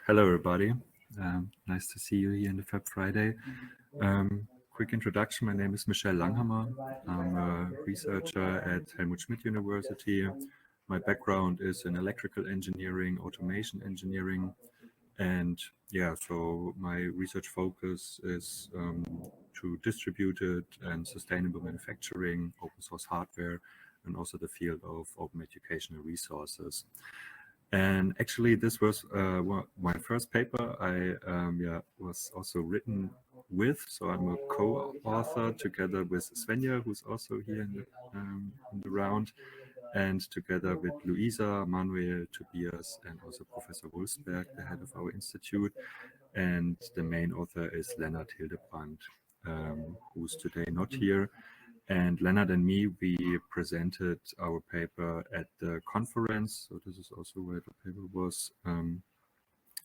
Hello, everybody. Nice to see you here in the Fab Friday. Quick introduction. My name is Michel Langhammer. I'm a researcher at Helmut Schmidt University. My background is in electrical engineering, automation engineering. And yeah, so my research focus is to distributed and sustainable manufacturing, open source hardware, and also the field of open educational resources. And actually, this was my first paper I was also written with. So I'm a co-author together with Svenja, who's also here in the round, and together with Luisa, Manuel, Tobias, and also Professor Wulsberg, the head of our institute. And the main author is Lennart Hildebrand, who's today not here. And Lennart and me, we presented our paper at the conference. So this is also where the paper was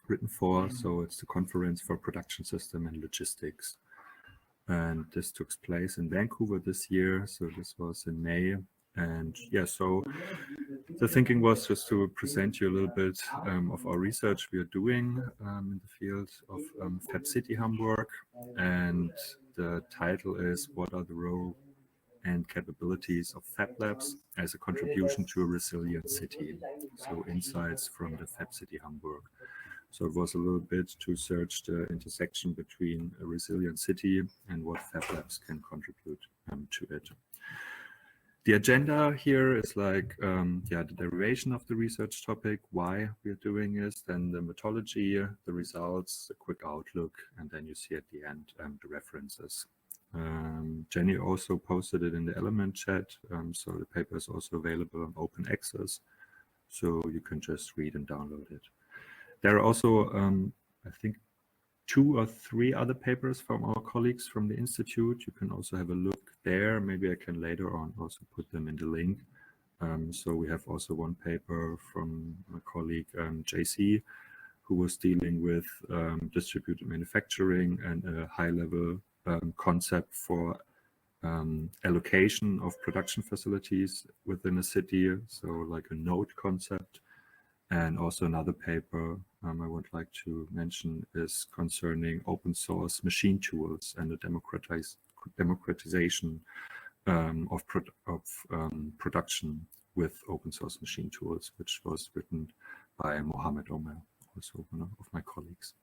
written for. So it's the Conference for Production System and Logistics. And this took place in Vancouver this year. So this was in May. And yeah, so the thinking was just to present you a little bit of our research we are doing in the field of Fab City Hamburg. And the title is, What are the role and capabilities of Fab Labs as a contribution to a resilient city? So insights from the Fab City Hamburg. So it was a little bit to search the intersection between a resilient city and what Fab Labs can contribute to it. The agenda here is like, the derivation of the research topic, why we're doing this, then the methodology, the results, a quick outlook, and then you see at the end the references. Jenny also posted it in the Element chat, so the paper is also available on open access, so you can just read and download it. There are also, I think, 2 or 3 other papers from our colleagues from the Institute. You can also have a look there. Maybe I can later on also put them in the link. So we have also one paper from my colleague JC, who was dealing with distributed manufacturing and a high-level concept for allocation of production facilities within a city, so like a node concept. And also another paper I would like to mention is concerning open source machine tools and the democratization of production with open source machine tools, which was written by Mohammed Omer, also one of my colleagues.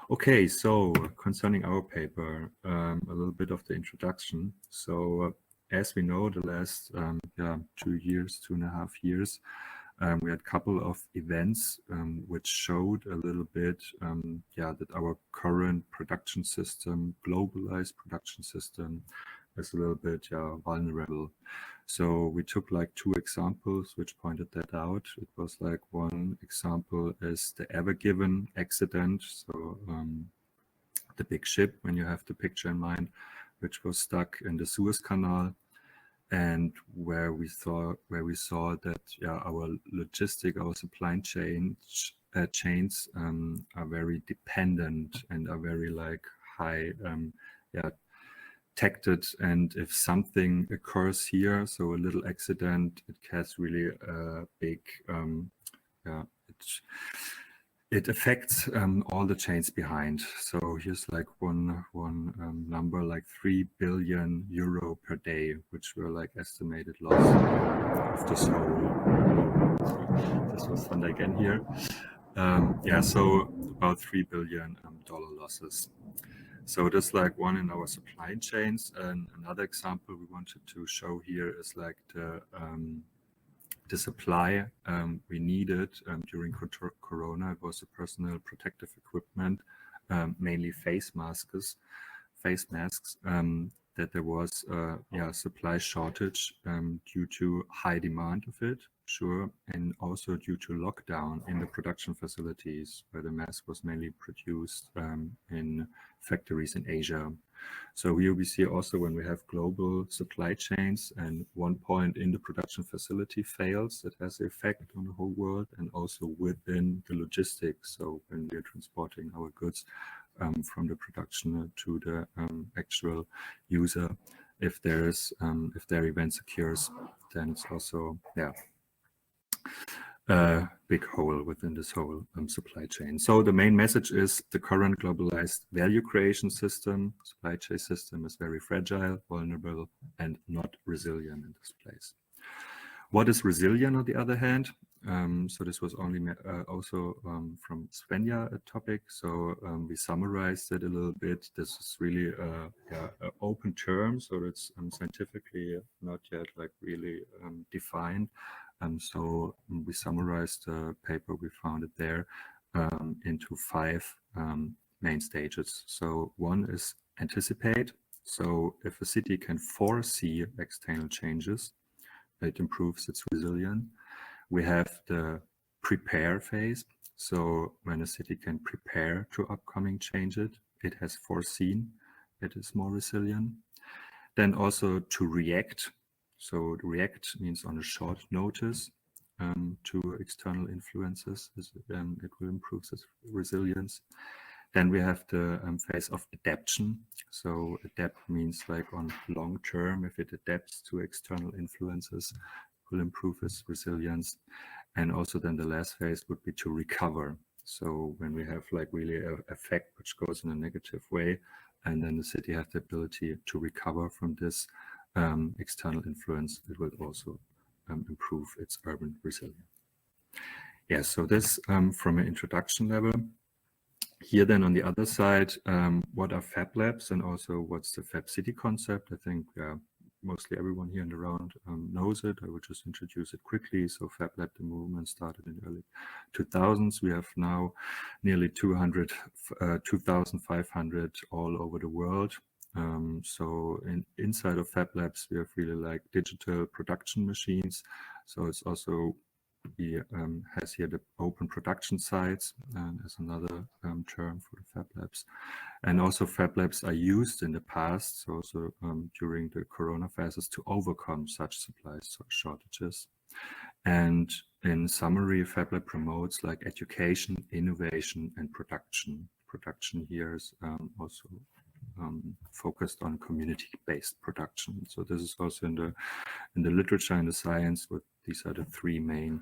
Okay, so concerning our paper, a little bit of the introduction. So as we know, the last 2.5 years, we had a couple of events which showed a little bit that our current production system, globalized production system, is a little bit vulnerable. So we took like 2 examples which pointed that out. It was like, one example is the Ever Given accident. So the big ship, when you have the picture in mind, which was stuck in the Suez Canal, and where we saw that our supply chains are very dependent and are very like high protected, and if something occurs here, so a little accident, it has really a big it affects all the chains behind. So here's like one number, like 3 billion euro per day, which were like estimated loss of this whole. This was thunder again here. So about $3 billion losses. So that's like one in our supply chains. And another example we wanted to show here is like the supply we needed during Corona. It was a personal protective equipment, mainly face masks, that there was supply shortage due to high demand of it, sure, and also due to lockdown in the production facilities where the mask was mainly produced in factories in Asia. So here we see also when we have global supply chains and one point in the production facility fails, it has an effect on the whole world and also within the logistics. So when we're transporting our goods from the production to the actual user, if their event occurs, then it's also a big hole within this whole supply chain. So the main message is the current globalized value creation system, supply chain system, is very fragile, vulnerable, and not resilient in this place. What is resilient, on the other hand? So this was only also from Svenja a topic. So we summarized it a little bit. This is really an open term, so it's scientifically not yet like really defined. So we summarized the paper, we found it there into 5 main stages. So one is anticipate. So if a city can foresee external changes, it improves its resilience. We have the prepare phase. So when a city can prepare to upcoming changes, it has foreseen, it is more resilient. Then also to react. So react means on a short notice to external influences. It will improve its resilience. Then we have the phase of adaptation. So adapt means like on long term, if it adapts to external influences, it will improve its resilience. And also then the last phase would be to recover. So when we have like really an effect which goes in a negative way, and then the city has the ability to recover from this external influence, it will also improve its urban resilience. Yeah, so this from an introduction level. Here then on the other side, what are Fab Labs and also what's the Fab City concept? I think mostly everyone here in the round knows it. I will just introduce it quickly. So Fab Lab, the movement started in the early 2000s. We have now nearly 2,500 all over the world. So inside of Fab Labs, we have really like digital production machines. So it's also has here the open production sites as another term for the Fab Labs. And also Fab Labs are used in the past, so also during the Corona phases, to overcome such supply shortages. And in summary, Fab Lab promotes like education, innovation, and production. Production here is also focused on community-based production. So this is also in the literature and the science. What these are the 3 main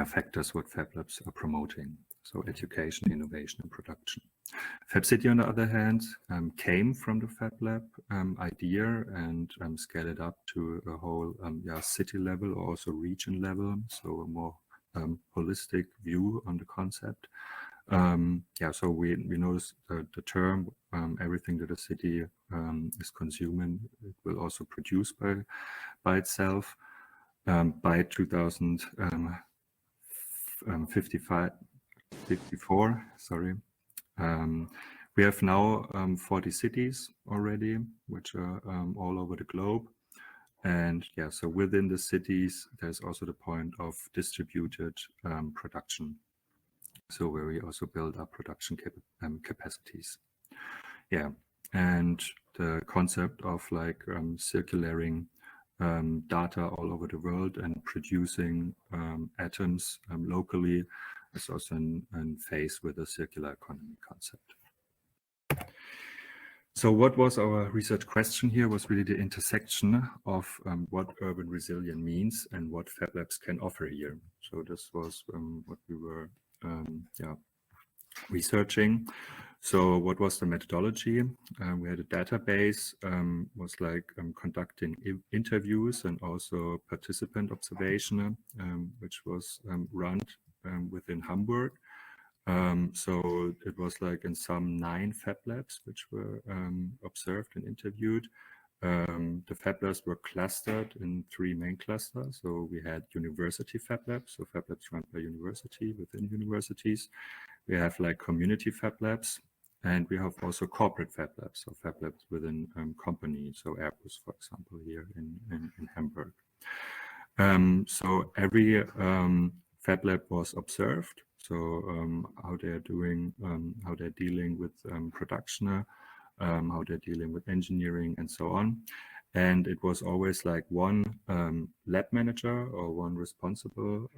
factors what Fab Labs are promoting. So education, innovation, and production. Fab City, on the other hand, came from the Fab Lab idea and scaled it up to a whole city level or also region level. So a more holistic view on the concept. So we notice the term, everything that a city is consuming, it will also produce by itself. By 2054, sorry. We have now 40 cities already, which are all over the globe. And yeah, so within the cities, there's also the point of distributed production. So where we also build up production capacities. Yeah, and the concept of like circulating data all over the world and producing atoms locally is also in phase with the circular economy concept. So what was our research question here was really the intersection of what urban resilience means and what Fab Labs can offer here. So this was what we were researching. So what was the methodology? We had a database, was like conducting interviews and also participant observation, which was run within Hamburg. So it was like in some 9 Fab Labs, which were observed and interviewed. The Fab Labs were clustered in 3 main clusters. So we had university Fab Labs, so Fab Labs run by university within universities. We have like community Fab Labs, and we have also corporate Fab Labs, so Fab Labs within companies, so Airbus, for example, here in Hamburg. So every Fab Lab was observed. So how they're doing, how they're dealing with production, how they're dealing with engineering and so on. And it was always like one lab manager or one responsible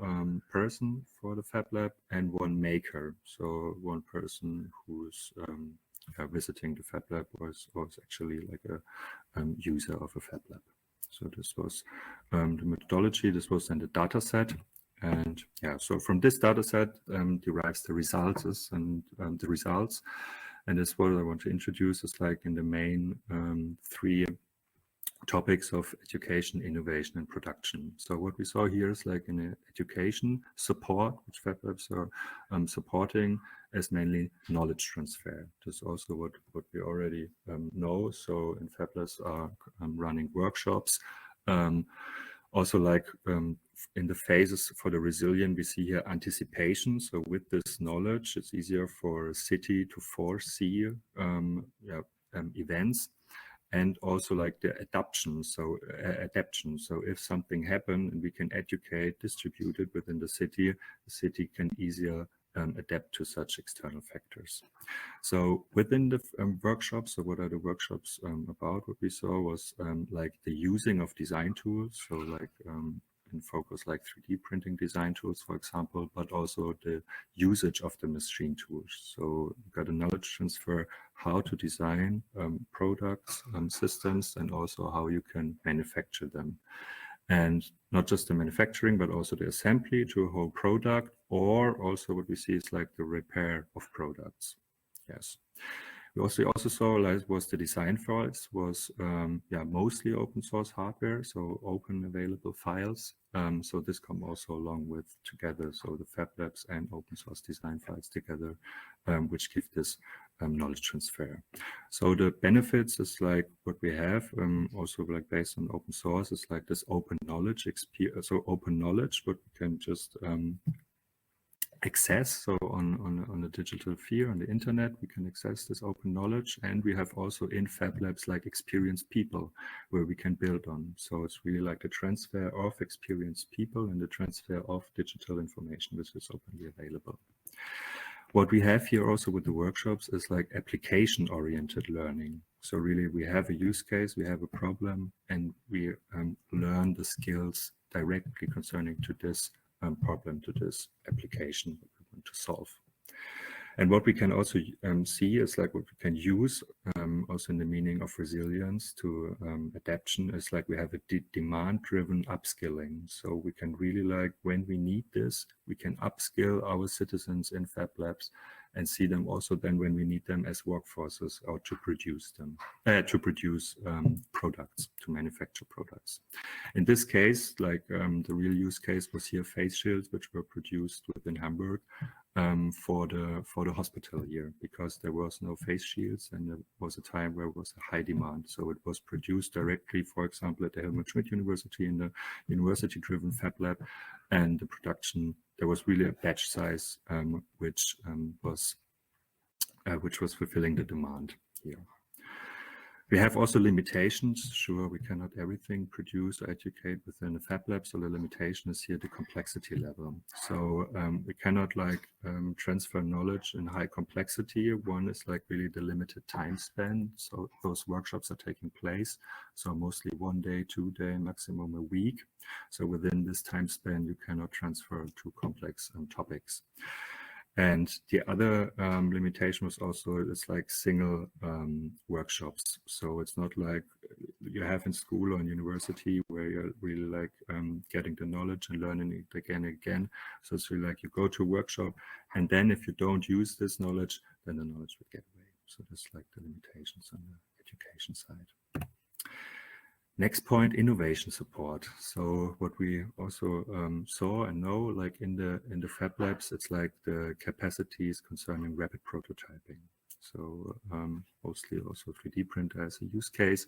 person for the Fab Lab and one maker. So one person who's visiting the Fab Lab was actually like a user of a Fab Lab. So this was the methodology. This was then the data set. And yeah, so from this data set derives the results and the results. And that's what I want to introduce is like in the main three topics of education, innovation, and production. So what we saw here is like in education support, which Fab Labs are supporting, is mainly knowledge transfer. That's also what we already know. So in Fab Labs are running workshops. Also like in the phases for the resilient, we see here anticipation. So with this knowledge, it's easier for a city to foresee events. And also like the adaptation. So if something happened and we can educate, distribute it within the city can easier adapt to such external factors. So within the workshops, so what are the workshops about? What we saw was like the using of design tools. So like in focus like 3D printing design tools, for example, but also the usage of the machine tools. So we got a knowledge transfer how to design products, systems, and also how you can manufacture them. And not just the manufacturing, but also the assembly to a whole product, or also what we see is like the repair of products. Yes. We also saw like was the design files was mostly open source hardware, so open available files. So this come also along with together, so the Fab Labs and open source design files together, which give this knowledge transfer. So the benefits is like what we have also like based on open source is like this open knowledge so open knowledge, but we can just access. So on the digital sphere, on the internet, we can access this open knowledge, and we have also in Fab Labs like experienced people where we can build on. So it's really like the transfer of experienced people and the transfer of digital information, which is openly available. What we have here also with the workshops is like application-oriented learning. So really we have a use case, we have a problem, and we learn the skills directly concerning to this problem, to this application that we want to solve. And what we can also see is like what we can use also in the meaning of resilience to adaptation is like we have a demand-driven upskilling. So we can really like when we need this, we can upskill our citizens in Fab Labs and see them also then when we need them as workforces or to produce them, products, to manufacture products. In this case, like the real use case was here face shields, which were produced within Hamburg for the hospital year, because there was no face shields and there was a time where it was a high demand. So it was produced directly, for example, at the Helmut Schmidt University in the university-driven Fab Lab, and the production, there was really a batch size which was fulfilling the demand here. We have also limitations. Sure, we cannot everything produce or educate within the Fab Lab. So the limitation is here the complexity level. So we cannot like transfer knowledge in high complexity. One is like really the limited time span. So those workshops are taking place. So mostly 1 day, 2 day, maximum a week. So within this time span, you cannot transfer to complex topics. And the other limitation was also it's like single workshops. So it's not like you have in school or in university where you're really like getting the knowledge and learning it again and again. So it's really like you go to a workshop, and then if you don't use this knowledge, then the knowledge will get away. So that's like the limitations on the education side. Next point, innovation support. So what we also saw and know, like in the Fab Labs, it's like the capacities concerning rapid prototyping. So mostly also 3D printer as a use case.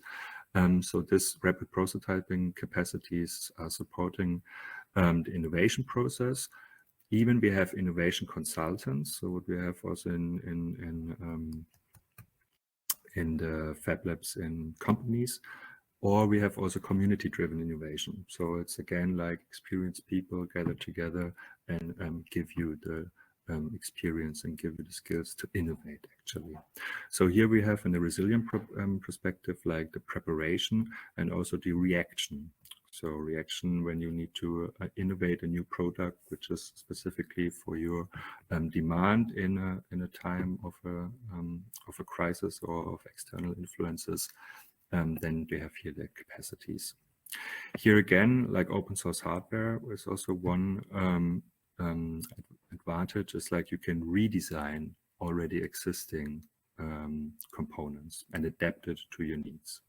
So this rapid prototyping capacities are supporting the innovation process. Even we have innovation consultants. So what we have also in the Fab Labs in companies. Or we have also community-driven innovation. So it's again like experienced people gather together and give you the experience and give you the skills to innovate actually. So here we have in the resilient perspective like the preparation and also the reaction. So reaction when you need to innovate a new product, which is specifically for your demand in a time of a crisis or of external influences. Then we have here the capacities. Here again, like open source hardware is also one advantage, is like you can redesign already existing components and adapt it to your needs.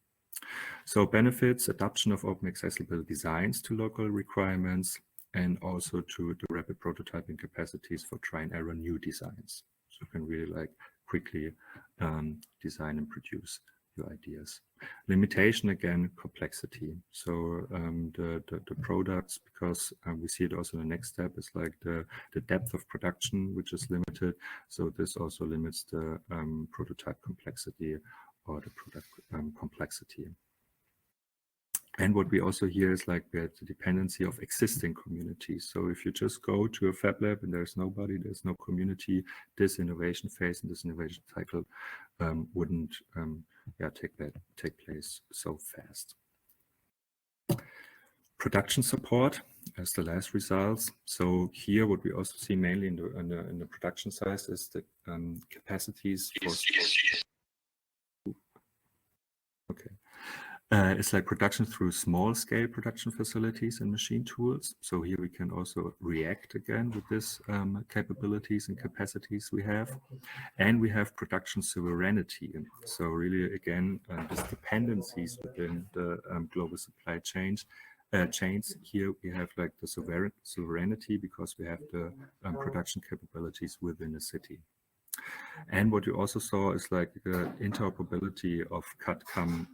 So benefits: adoption of open accessible designs to local requirements, and also to the rapid prototyping capacities for try and error new designs. So you can really like quickly design and produce your ideas. Limitation, again, complexity. So the products, because we see it also in the next step, is like the depth of production, which is limited. So this also limits the prototype complexity or the product complexity. And what we also hear is like the dependency of existing communities. So if you just go to a Fab Lab and there's nobody, there's no community, this innovation phase and this innovation cycle wouldn't take place so fast. Production support as the last results. So here, what we also see mainly in the production side is the capacities for. Okay. It's like production through small-scale production facilities and machine tools. So here we can also react again with this capabilities and capacities we have. And we have production sovereignty. So really, again, these dependencies within the global supply chains. Here we have like the sovereignty because we have the production capabilities within a city. And what you also saw is like the interoperability of CAD/CAM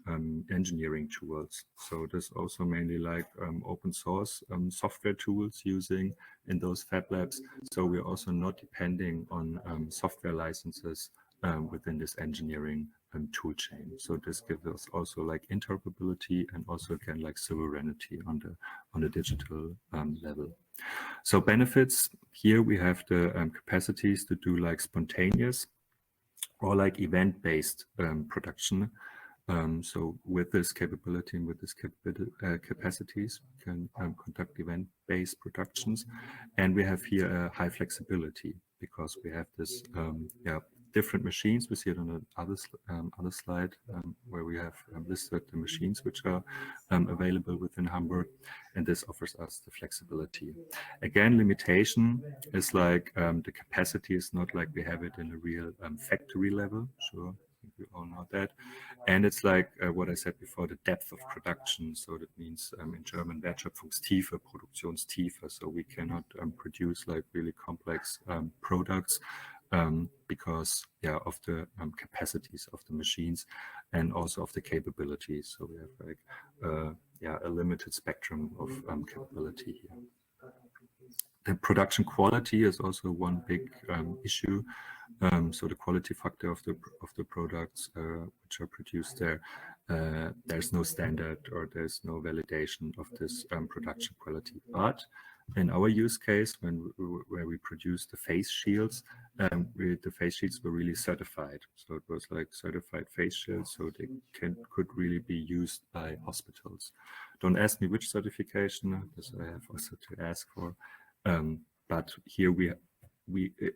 engineering tools. So this also mainly like open source software tools using in those Fab Labs. So we're also not depending on software licenses within this engineering tool chain. So this gives us also like interoperability and also again like sovereignty on the digital level. So benefits: here we have the capacities to do like spontaneous or like event-based production. So with this capability and with this capacities, we can conduct event-based productions. And we have here a high flexibility because we have this different machines. We see it on the other slide where we have listed the machines which are available within Hamburg, and this offers us the flexibility. Again, limitation is like the capacity is not like we have it in a real factory level. Sure, I think we all know that. And it's like what I said before, the depth of production. So that means in German Wertschöpfungstiefe, Produktionstiefe. So we cannot produce like really complex products. Because of the capacities of the machines and also of the capabilities. So we have like a limited spectrum of capability here. The production quality is also one big issue. So the quality factor of the products which are produced there, there's no standard or there's no validation of this production quality. But in our use case, where we produced the face shields, the face shields were really certified. So it was like certified face shields, so they could really be used by hospitals. Don't ask me which certification, this I have also to ask for. But here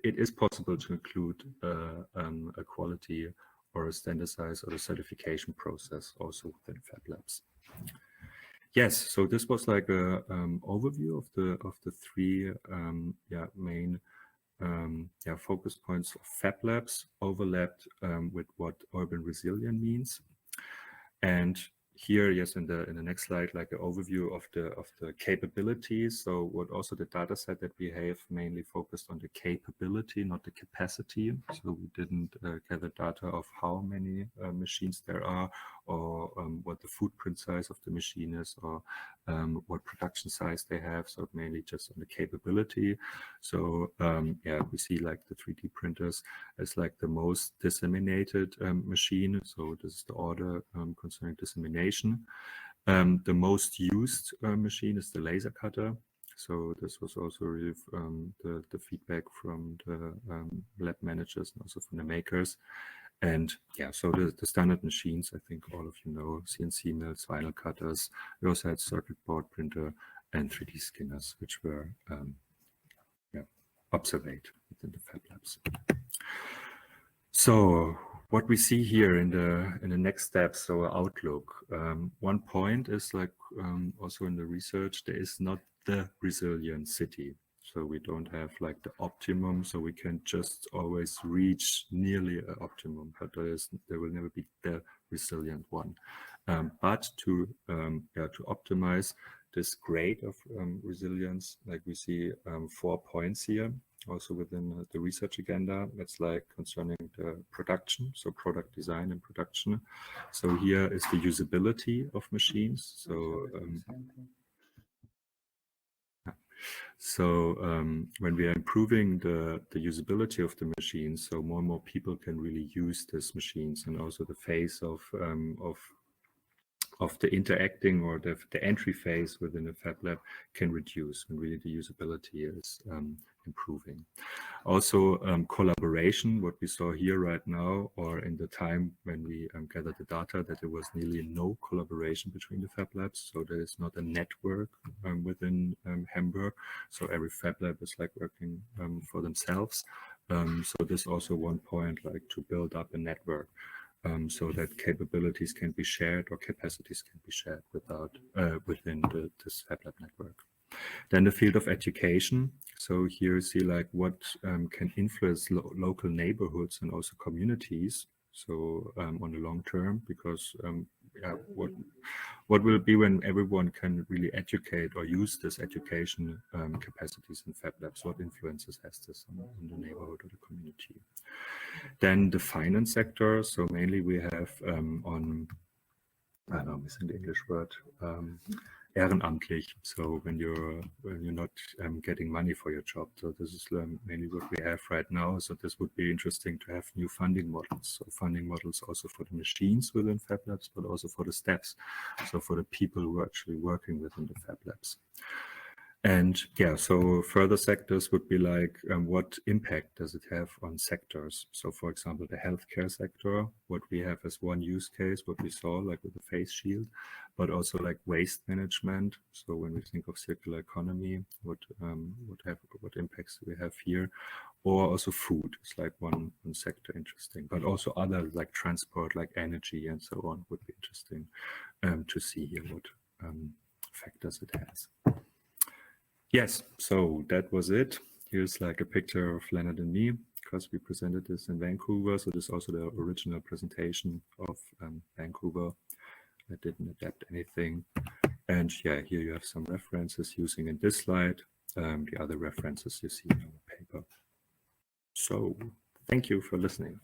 it is possible to include a quality or a standardized or a certification process also within Fab Labs. Yes, so this was like a overview of the three main focus points of Fab Labs, overlapped with what urban resilient means. And here, yes, in the next slide, like an overview of the capabilities. So what also the data set that we have mainly focused on the capability, not the capacity. So we didn't gather data of how many machines there are, or what the footprint size of the machine is, or what production size they have. So mainly just on the capability. So we see like the 3D printers as like the most disseminated machine. So this is the order concerning dissemination. The most used machine is the laser cutter. So this was also really the feedback from the lab managers and also from the makers. And so the standard machines, I think all of you know, CNC mills, vinyl cutters. We also had circuit board printer and 3D scanners, which were observed within the Fab Labs. So what we see here in the next steps, so outlook. One point is like also in the research, there is not the resilient city. So we don't have like the optimum, so we can just always reach nearly an optimum, but there will never be the resilient one. But to optimize this grade of resilience, like we see 4 points here, also within the research agenda. That's like concerning the production, so product design and production. So here is the usability of machines. So when we are improving the usability of the machines, so more and more people can really use these machines, and also the phase of the interacting or the entry phase within a Fab Lab can reduce, and really the usability is improving. Also collaboration, what we saw here right now, or in the time when we gathered the data, that there was nearly no collaboration between the Fab Labs. So there is not a network within Hamburg. So every Fab Lab is like working for themselves. So this also one point, like to build up a network. So that capabilities can be shared or capacities can be shared within this Fab Lab network. Then the field of education. So here you see like what can influence local neighborhoods and also communities. So on the long term, because what will be when everyone can really educate or use this education capacities in Fab Labs? What influences has this on the neighborhood or the community? Then the finance sector. So mainly we have on, I'm missing the English word, ehrenamtlich. So when you're not getting money for your job. So this is mainly what we have right now. So this would be interesting to have new funding models. So funding models also for the machines within Fab Labs, but also for the steps. So for the people who are actually working within the Fab Labs. And yeah, so further sectors would be like, what impact does it have on sectors? So for example, the healthcare sector, what we have as one use case, what we saw like with the face shield, but also like waste management. So when we think of circular economy, what impacts do we have here? Or also food is like one sector interesting, but also other like transport, like energy and so on would be interesting to see here what factors it has. Yes, so that was it. Here's like a picture of Leonard and me, because we presented this in Vancouver. So this is also the original presentation of Vancouver. I didn't adapt anything. And yeah, here you have some references using in this slide. The other references you see in our paper. So thank you for listening.